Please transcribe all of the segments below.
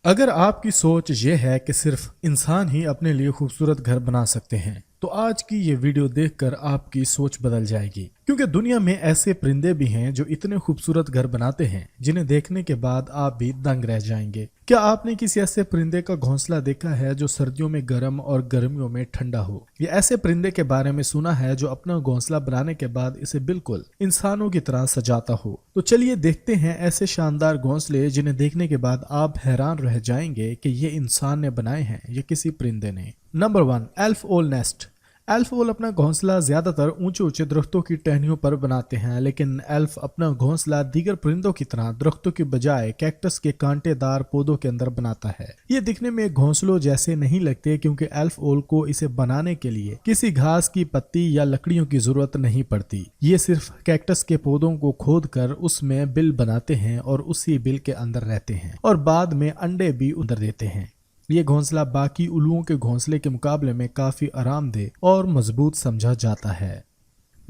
अगर आपकी सोच ये है कि सिर्फ इंसान ही अपने लिए खूबसूरत घर बना सकते हैं तो आज की ये वीडियो देखकर आपकी सोच बदल जाएगी, क्योंकि दुनिया में ऐसे परिंदे भी हैं जो इतने खूबसूरत घर बनाते हैं जिन्हें देखने के बाद आप भी दंग रह जाएंगे। क्या आपने किसी ऐसे परिंदे का घोंसला देखा है जो सर्दियों में गर्म और गर्मियों में ठंडा हो? या ऐसे परिंदे के बारे में सुना है जो अपना घोंसला बनाने के बाद इसे बिल्कुल इंसानों की तरह सजाता हो? तो चलिए देखते हैं ऐसे शानदार घोंसले जिन्हें देखने के बाद आप हैरान रह जाएंगे कि ये इंसान ने बनाए हैं या किसी परिंदे ने। नंबर 1, एल्फ ओल नेस्ट। एल्फ ओल अपना घोंसला ज्यादातर ऊंचे ऊंचे दरख्तों की टहनियों पर बनाते हैं, लेकिन एल्फ अपना घोंसला दीगर परिंदों की तरह दरख्तों की बजाय कैक्टस के कांटेदार पौधों के अंदर बनाता है। ये दिखने में घोंसलों जैसे नहीं लगते क्योंकि एल्फ ओल को इसे बनाने के लिए किसी घास की पत्ती या लकड़ियों की जरूरत नहीं पड़ती। ये सिर्फ कैक्टस के पौधों को खोद कर उसमें बिल बनाते हैं और उसी बिल के अंदर रहते हैं और बाद में अंडे भी उधर देते हैं। ये घोंसला बाकी उल्लुओं के घोंसले के मुकाबले में काफी आरामदेह और मजबूत समझा जाता है।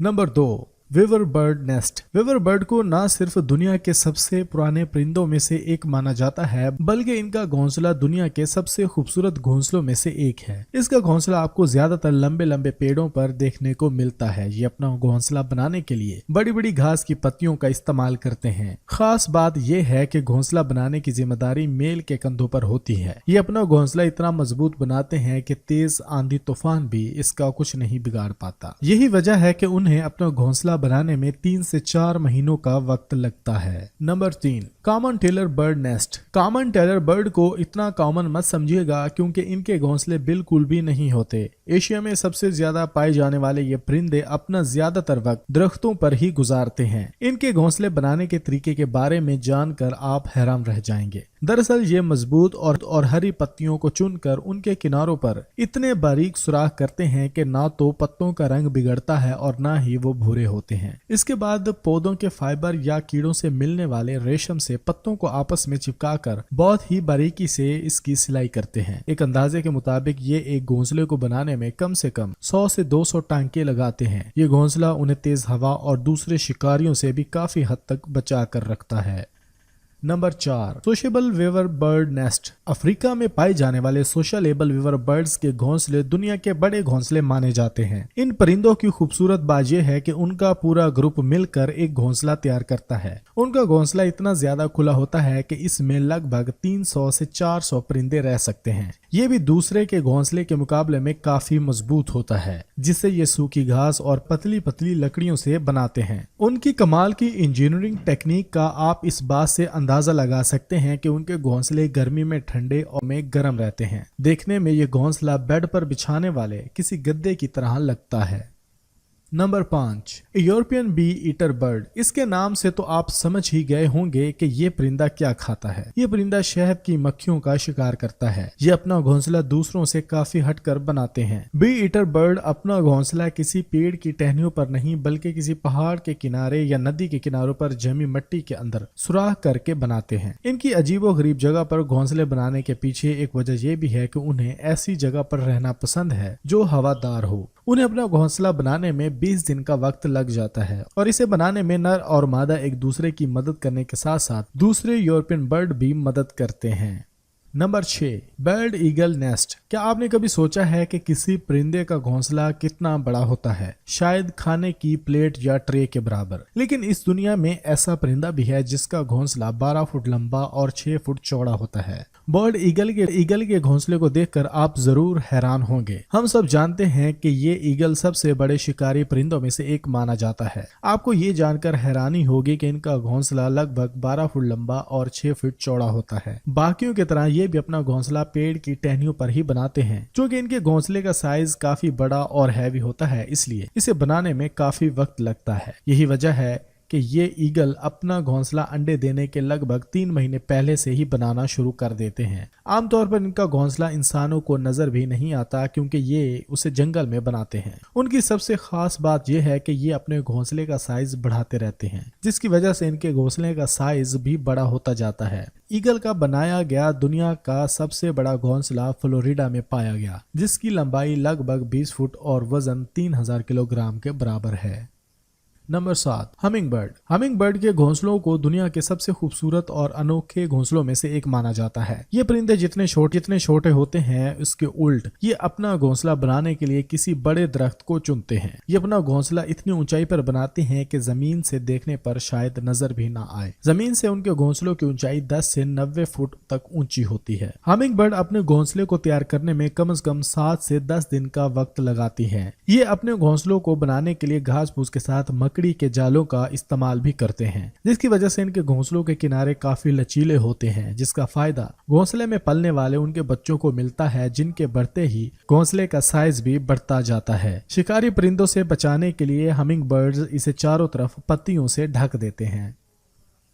नंबर 2, विवर बर्ड नेस्ट। विवर बर्ड को न सिर्फ दुनिया के सबसे पुराने परिंदों में से एक माना जाता है, बल्कि इनका घोंसला दुनिया के सबसे खूबसूरत घोंसलों में से एक है। इसका घोंसला आपको ज्यादातर लंबे लंबे पेड़ों पर देखने को मिलता है। ये अपना घोंसला बनाने के लिए बड़ी बड़ी घास की पत्तियों का इस्तेमाल करते हैं। खास बात यह है कि घोंसला बनाने की जिम्मेदारी मेल के कंधों पर होती है। ये अपना घोंसला इतना मजबूत बनाते हैं कि तेज आंधी तूफान भी इसका कुछ नहीं बिगाड़ पाता। यही वजह है कि उन्हें अपना घोंसला बनाने में 3 से 4 महीनों का वक्त लगता है। Number 3, common tailor bird nest. Common tailor bird को इतना कॉमन मत समझिएगा क्योंकि इनके घोंसले बिल्कुल भी नहीं होते। एशिया में सबसे ज्यादा पाए जाने वाले ये परिंदे अपना ज्यादातर वक्त दरख्तों पर ही गुजारते हैं। इनके घोंसले बनाने के तरीके के बारे में जानकर आप हैरान रह जाएंगे। दरअसल ये मजबूत और हरी पत्तियों को चुनकर उनके किनारों पर इतने बारीक सुराख करते हैं कि ना तो पत्तों का रंग बिगड़ता है और ना ही वो भूरे होते हैं। इसके बाद पौधों के फाइबर या कीड़ों से मिलने वाले रेशम से पत्तों को आपस में चिपकाकर बहुत ही बारीकी से इसकी सिलाई करते हैं। एक अंदाजे के मुताबिक ये एक घोंसले को बनाने में कम से कम 100 से 200 टांके लगाते हैं। ये घोंसला उन्हें तेज हवा और दूसरे शिकारियों से भी काफी हद तक बचा कर रखता है। Number 4, sociable weaver bird nest. Africa में पाए जाने वाले सोशलेबल वेवर बर्ड्स के घोंसले दुनिया के बड़े घोंसले माने जाते हैं। इन परिंदों की खूबसूरत बात यह है कि उनका पूरा ग्रुप मिलकर एक घोंसला तैयार करता है। उनका घोंसला इतना ज्यादा खुला होता है कि इसमें लगभग 300 से 400 परिंदे रह सकते हैं। ये भी दूसरे के घोंसले के मुकाबले में काफी मजबूत होता है, जिसे ये सूखी घास और पतली पतली लकड़ियों से बनाते हैं। उनकी कमाल की इंजीनियरिंग टेक्निक का आप इस बात से अंदाजा लगा सकते हैं कि उनके घोंसले गर्मी में ठंडे और में गर्म रहते हैं। देखने में ये घोंसला बेड पर बिछाने वाले किसी गद्दे की तरह लगता है। Number 5, European bee eater bird. इसके नाम से तो आप समझ ही गए होंगे कि ये परिंदा क्या खाता है। ये परिंदा शहद की मक्खियों का शिकार करता है। ये अपना घोंसला दूसरों से काफी हटकर बनाते हैं। बी ईटर बर्ड अपना घोंसला किसी पेड़ की टहनियों पर नहीं बल्कि किसी पहाड़ के किनारे या नदी के किनारों पर जमी मिट्टी के अंदर सुराख करके बनाते हैं। इनकी अजीबोगरीब जगह पर घोंसले बनाने के पीछे एक वजह यह भी है कि उन्हें ऐसी जगह पर रहना पसंद है जो हवादार हो। उन्हें अपना घोंसला बनाने में 20 दिन का वक्त लग जाता है और इसे बनाने में नर और मादा एक दूसरे की मदद करने के साथ साथ दूसरे यूरोपियन बर्ड भी मदद करते हैं। Number 6, bird eagle nest. क्या आपने कभी सोचा है कि किसी परिंदे का घोंसला कितना बड़ा होता है? शायद खाने की प्लेट या ट्रे के बराबर। लेकिन इस दुनिया में ऐसा परिंदा भी है जिसका घोंसला 12 फुट लंबा और 6 फुट चौड़ा होता है। बर्ड ईगल के घोंसले को देखकर आप जरूर हैरान होंगे। हम सब जानते हैं कि ये ईगल सबसे बड़े शिकारी परिंदों में से एक माना जाता है। आपको ये जानकर हैरानी होगी कि इनका घोंसला लगभग 12 फुट लंबा और 6 फुट चौड़ा होता है। बाकियों की तरह ये भी अपना घोंसला पेड़ की टहनियों पर ही बनाते हैं। क्योंकि इनके घोंसले का साइज काफी बड़ा और हैवी होता है, इसलिए इसे बनाने में काफी वक्त लगता है। यही वजह है कि ये ईगल अपना घोंसला अंडे देने के लगभग 3 महीने पहले से ही बनाना शुरू कर देते हैं। आमतौर पर इनका घोंसला इंसानों को नजर भी नहीं आता क्योंकि ये उसे जंगल में बनाते हैं। उनकी सबसे खास बात यह है कि ये अपने घोंसले का साइज बढ़ाते रहते हैं, जिसकी वजह से इनके घोंसले का साइज भी बड़ा होता जाता है। ईगल का बनाया गया दुनिया का सबसे बड़ा घोंसला फ्लोरिडा में पाया गया, जिसकी लंबाई लगभग 20 फुट और वजन 3000 किलोग्राम के बराबर है। Number 7, humming bird. Humming bird के घोंसलों को दुनिया के सबसे खूबसूरत और अनोखे घोंसलों में से एक माना जाता है। ये परिंदे जितने छोटे होते हैं उसके उल्ट ये अपना घोंसला बनाने के लिए किसी बड़े दरख्त को चुनते हैं। ये अपना घोंसला इतनी ऊंचाई पर बनाते हैं कि जमीन से देखने पर शायद नजर भी ना आए। जमीन से उनके घोंसलों की ऊंचाई 10 से 90 फुट तक ऊंची होती है। हमिंग बर्ड अपने घोंसले को तैयार करने में कम से कम 7 से 10 दिन का वक्त लगाती है। ये अपने घोंसलों को बनाने के लिए घास फूस के साथ मकड़ी के जालों का इस्तेमाल भी करते हैं, जिसकी वजह से इनके घोंसलों के किनारे काफी लचीले होते हैं, जिसका फायदा घोंसले में पलने वाले उनके बच्चों को मिलता है, जिनके बढ़ते ही घोंसले का साइज भी बढ़ता जाता है। शिकारी परिंदों से बचाने के लिए हमिंग बर्ड्स इसे चारों तरफ पत्तियों से ढक देते हैं।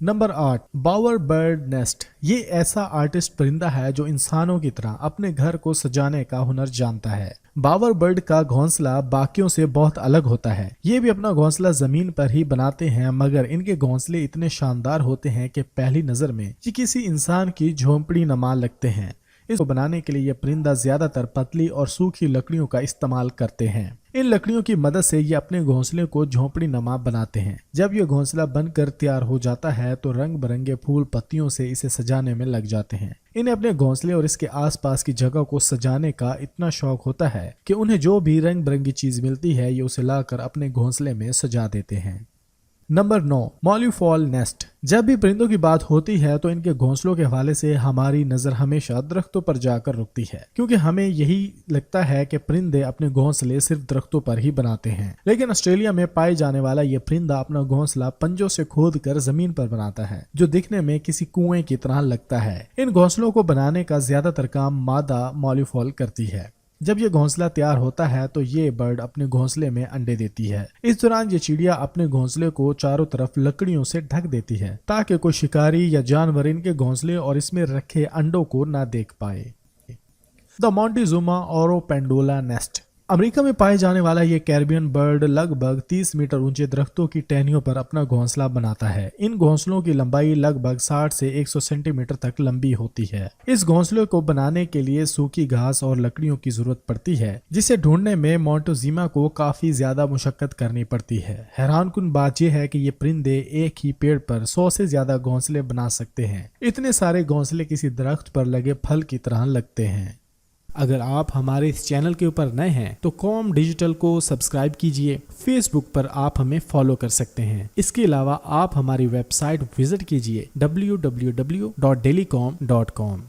नंबर 8, बावर बर्ड नेस्ट। ये ऐसा आर्टिस्ट परिंदा है जो इंसानों की तरह अपने घर को सजाने का हुनर जानता है। बावर बर्ड का घोंसला बाकियों से बहुत अलग होता है। ये भी अपना घोंसला जमीन पर ही बनाते हैं, मगर इनके घोंसले इतने शानदार होते हैं कि पहली नजर में ये किसी इंसान की झोंपड़ी नमा लगते हैं। इसको बनाने के लिए ये परिंदा ज्यादातर पतली और सूखी लकड़ियों का इस्तेमाल करते हैं। इन लकड़ियों की मदद से ये अपने घोंसले को झोंपड़ी नमा बनाते हैं। जब ये घोंसला बनकर तैयार हो जाता है तो रंग बिरंगे फूल पत्तियों से इसे सजाने में लग जाते हैं। इन्हें अपने घोंसले और इसके आसपास की जगह को सजाने का इतना शौक होता है कि उन्हें जो भी रंग बिरंगी चीज मिलती है ये उसे लाकर अपने घोंसले में सजा देते हैं। Number 9, malleefowl nest. जब भी परिंदों की बात होती है तो इनके घोंसलों के हवाले से हमारी नजर हमेशा दरख्तों पर जाकर रुकती है, क्योंकि हमें यही लगता है कि परिंदे अपने घोंसले सिर्फ दरख्तों पर ही बनाते हैं। लेकिन ऑस्ट्रेलिया में पाए जाने वाला ये परिंदा अपना घोंसला पंजों से खोद कर जमीन पर बनाता है, जो दिखने में किसी कुएं की तरह लगता है। इन घोंसलों को बनाने का ज्यादातर काम मादा मॉल्यूफॉल करती है। जब ये घोंसला तैयार होता है तो ये बर्ड अपने घोंसले में अंडे देती है। इस दौरान ये चिड़िया अपने घोंसले को चारों तरफ लकड़ियों से ढक देती है ताकि कोई शिकारी या जानवर इनके घोंसले और इसमें रखे अंडों को ना देख पाए। The Montezuma oropendola nest. America में पाए जाने वाला ये कैरिबियन बर्ड लगभग 30 मीटर ऊंचे दरख्तों की टहनियों पर अपना घोंसला बनाता है। इन घोंसलों की लंबाई लगभग 60 से 100 सेंटीमीटर तक लंबी होती है। इस घोंसले को बनाने के लिए सूखी घास और लकड़ियों की जरूरत पड़ती है, जिसे ढूंढने में मोंटेजुमा को काफी ज्यादा मुशक्कत करनी पड़ती है। हैरानकुन बात यह है कि ये परिंदे एक ही पेड़ पर 100 से ज्यादा घोंसले बना सकते हैं। इतने सारे घोंसले किसी दरख्त पर लगे फल की तरह लगते हैं। अगर आप हमारे इस चैनल के ऊपर नए हैं तो कॉम डिजिटल को सब्सक्राइब कीजिए। फेसबुक पर आप हमें फॉलो कर सकते हैं। इसके अलावा आप हमारी वेबसाइट विजिट कीजिए www.dailycom.com।